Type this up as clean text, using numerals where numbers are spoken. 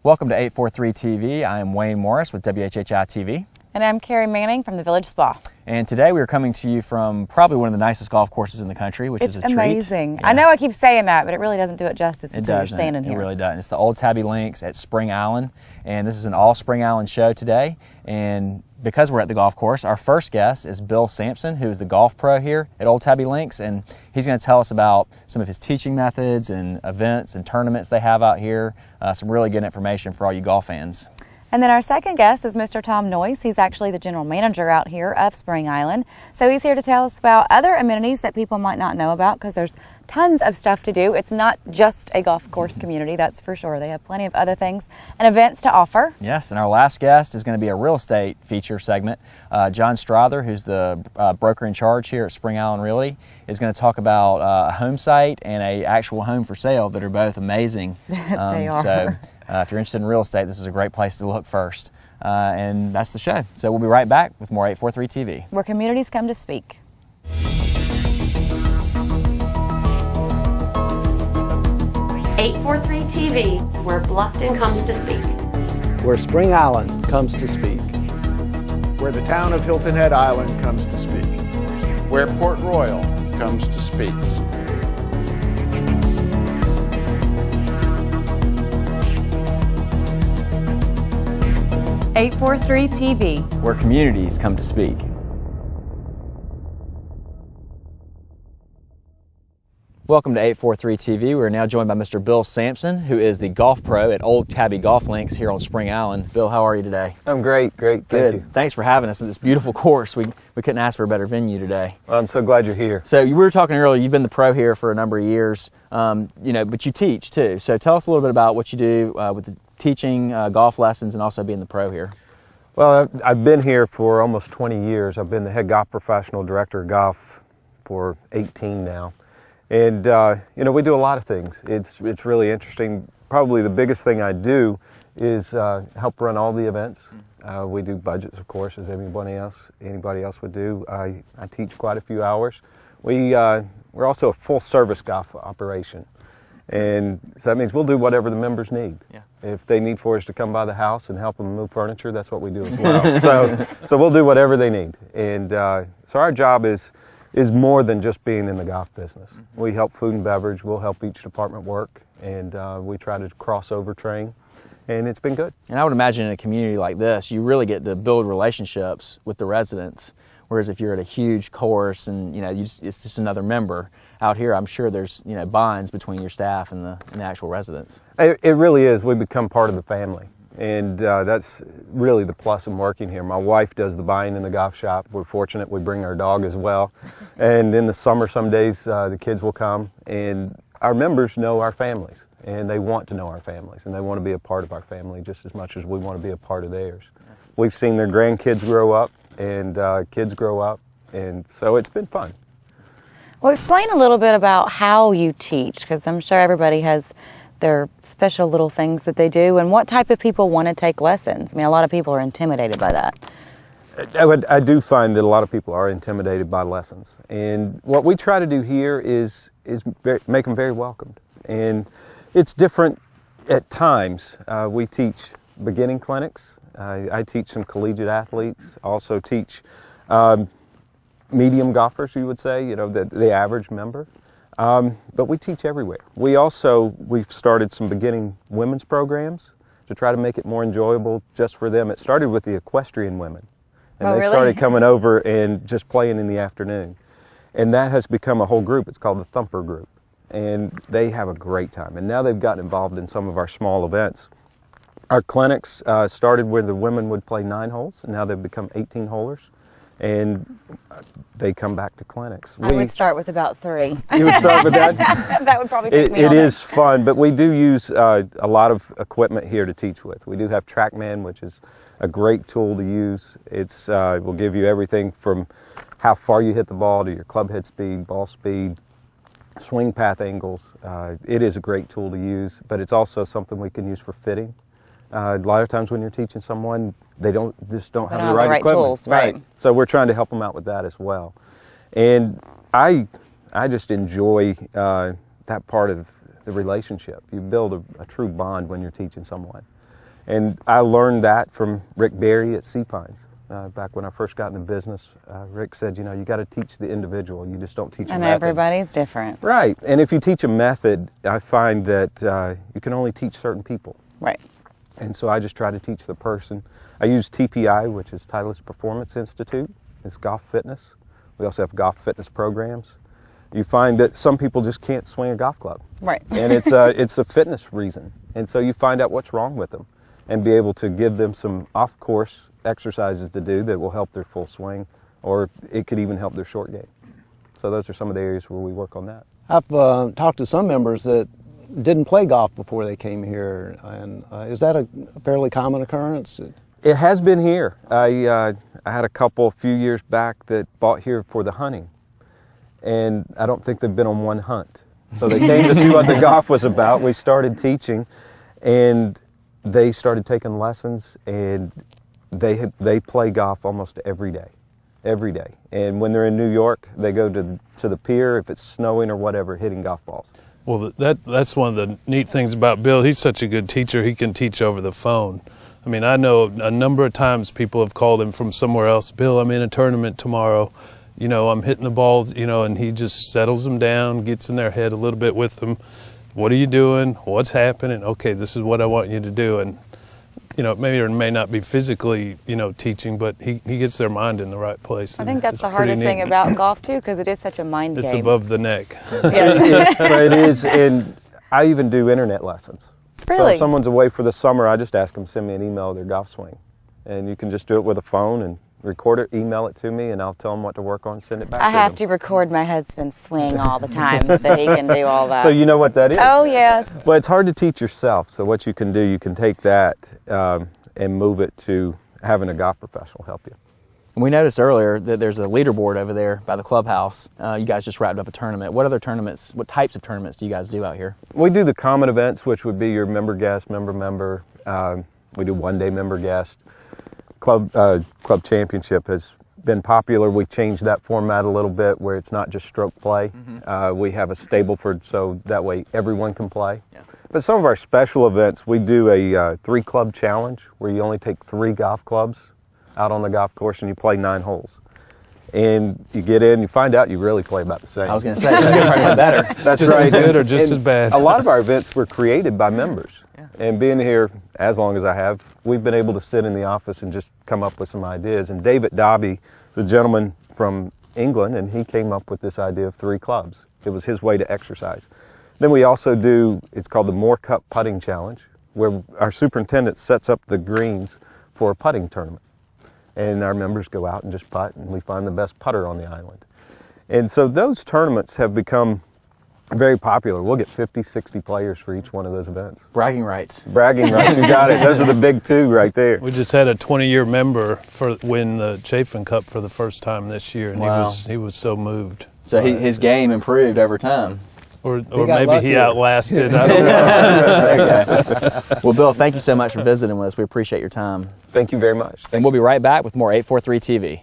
Welcome to 843 TV. I am Wayne Morris with WHHI TV. And I'm Carrie Manning from the Village Spa. And today we are coming to you from probably one of the nicest golf courses in the country, which is a treat. It's amazing. Yeah. I know I keep saying that, but it really doesn't do it justice until you're doesn't. standing here. It really doesn't. It's the Old Tabby Links at Spring Island, and this is an all Spring Island show today. And because we're at the golf course, our first guest is Bill Sampson, who is the golf pro here at Old Tabby Links, and he's going to tell us about some of his teaching methods and events and tournaments they have out here. Some really good information for all you golf fans. And then our second guest is Mr. Tom Noyce. He's actually the general manager out here of Spring Island. So he's here to tell us about other amenities that people might not know about, because there's tons of stuff to do. It's not just a golf course community, that's for sure. They have plenty of other things and events to offer. Yes, and our last guest is going to be a real estate feature segment. John Strother, who's the broker in charge here at Spring Island Realty, is going to talk about a home site and an actual home for sale that are both amazing. They are. So if you're interested in real estate, this is a great place to look first. And that's the show. So we'll be right back with more 843 TV. Where communities come to speak. .843 TV, where Bluffton comes to speak. Where Spring Island comes to speak. Where the town of Hilton Head Island comes to speak. Where Port Royal comes to speak. .843 TV, where communities come to speak. Welcome to 843 TV. We are now joined by Mr. Bill Sampson, who is the golf pro at Old Tabby Golf Links here on Spring Island. Bill, how are you today? I'm great, great. Good. Thank you. Thanks for having us at this beautiful course. We couldn't ask for a better venue today. Well, I'm so glad you're here. So we were talking earlier, you've been the pro here for a number of years, but you teach too. So tell us a little bit about what you do with the teaching golf lessons and also being the pro here. Well, I've been here for almost 20 years. I've been the head golf professional director of golf for 18 now. And, we do a lot of things. It's really interesting. Probably the biggest thing I do is help run all the events. We do budgets, of course, as anybody else would do. I teach quite a few hours. We're also a full-service golf operation. And so that means we'll do whatever the members need. Yeah. If they need for us to come by the house and help them move furniture, that's what we do as well. So we'll do whatever they need. And so our job is more than just being in the golf business. Mm-hmm. We help food and beverage. We'll help each department work, and we try to crossover train, and it's been good. And I would imagine in a community like this, you really get to build relationships with the residents, whereas if you're at a huge course and it's just another member. Out here, I'm sure there's bonds between your staff and the actual residents. It really is. We become part of the family. And that's really the plus in working here. My wife does the buying in the golf shop. We're fortunate we bring our dog as well. And in the summer, some days the kids will come. And our members know our families. And they want to know our families. And they want to be a part of our family just as much as we want to be a part of theirs. We've seen their grandkids grow up and kids grow up. And so it's been fun. Well, explain a little bit about how you teach, because I'm sure everybody has their special little things that they do, and what type of people want to take lessons. I mean, a lot of people are intimidated by that. I do find that a lot of people are intimidated by lessons, and what we try to do here is make them very welcomed. And it's different at times. We teach beginning clinics. I teach some collegiate athletes. Also teach medium golfers, you would say, the average member. But we teach everywhere. We've started some beginning women's programs to try to make it more enjoyable just for them. It started with the equestrian women. And they started coming over and just playing in the afternoon. And that has become a whole group. It's called the Thumper Group. And they have a great time. And now they've gotten involved in some of our small events. Our clinics started where the women would play 9 holes, and now they've become 18-holers. And they come back to clinics. I would start with about 3. You would start with that? That would probably take me It is fun, but we do use a lot of equipment here to teach with. We do have TrackMan, which is a great tool to use. It will give you everything from how far you hit the ball to your club head speed, ball speed, swing path angles. It is a great tool to use, but it's also something we can use for fitting. A lot of times when you're teaching someone, they just don't have the right equipment. Tools, right. So we're trying to help them out with that as well. And I just enjoy that part of the relationship. You build a true bond when you're teaching someone. And I learned that from Rick Berry at Sea Pines. Back when I first got in the business, Rick said, you got to teach the individual. You just don't teach a And method. everybody's different. Right. And if you teach a method, I find that you can only teach certain people. Right. And so I just try to teach the person. I use TPI, which is Titleist Performance Institute. It's golf fitness. We also have golf fitness programs. You find that some people just can't swing a golf club. Right. And it's a fitness reason. And so you find out what's wrong with them and be able to give them some off-course exercises to do that will help their full swing, or it could even help their short game. So those are some of the areas where we work on that. I've talked to some members that didn't play golf before they came here, and is that a fairly common occurrence? It has been here. I had a couple a few years back that bought here for the hunting, and I don't think they've been on one hunt. So they came to see what the golf was about. We started teaching, and they started taking lessons, and they play golf almost every day. And when they're in New York, they go to the pier, if it's snowing or whatever, hitting golf balls. Well, that's one of the neat things about Bill. He's such a good teacher. He can teach over the phone. I mean, I know a number of times people have called him from somewhere else. Bill, I'm in a tournament tomorrow. I'm hitting the balls, and he just settles them down, gets in their head a little bit with them. What are you doing? What's happening? Okay, this is what I want you to do. And, it may or may not be physically, teaching, but he gets their mind in the right place. I think that's the hardest thing about golf, too, because it is such a mind It's game. above the neck. Yes. It is, and I even do internet lessons. So Really? if someone's away for the summer, I just ask them to send me an email of their golf swing. And you can just do it with a phone and record it, email it to me, and I'll tell them what to work on, send it back I to have them. to record my husband's swing all the time so he can do all that. So you know what that is? Oh, yes. Well, it's hard to teach yourself. So what you can do, you can take that and move it to having a golf professional help you. We noticed earlier that there's a leaderboard over there by the clubhouse. You guys just wrapped up a tournament. What types of tournaments do you guys do out here? We do the common events, which would be your member guest, member. We do one-day member guest. Club championship has been popular. We changed that format a little bit where it's not just stroke play. We have a Stableford, so that way everyone can play. Yeah. But some of our special events, we do a 3-club challenge where you only take 3 golf clubs out on the golf course and you play 9 holes. And you get in, you find out you really play about the same. I was going to say, so you're probably better. That's Just right. as good or just as bad. A lot of our events were created by members. Yeah. And being here as long as I have, we've been able to sit in the office and just come up with some ideas. And David Dobby, the gentleman from England, and he came up with this idea of 3 clubs. It was his way to exercise. Then we also do, it's called the Moore Cup Putting Challenge, where our superintendent sets up the greens for a putting tournament. And our members go out and just putt, and we find the best putter on the island. And so those tournaments have become very popular. We'll get 50, 60 players for each one of those events. Bragging rights. Bragging rights, you got it. Those are the big 2 right there. We just had a 20-year member win the Chafin Cup for the first time this year, and Wow. he was so moved. So his game improved over time. Or got maybe lucky. he outlasted. I don't know. Well, Bill, thank you so much for visiting with us. We appreciate your time. Thank you very much. And we'll be right back with more 843 TV.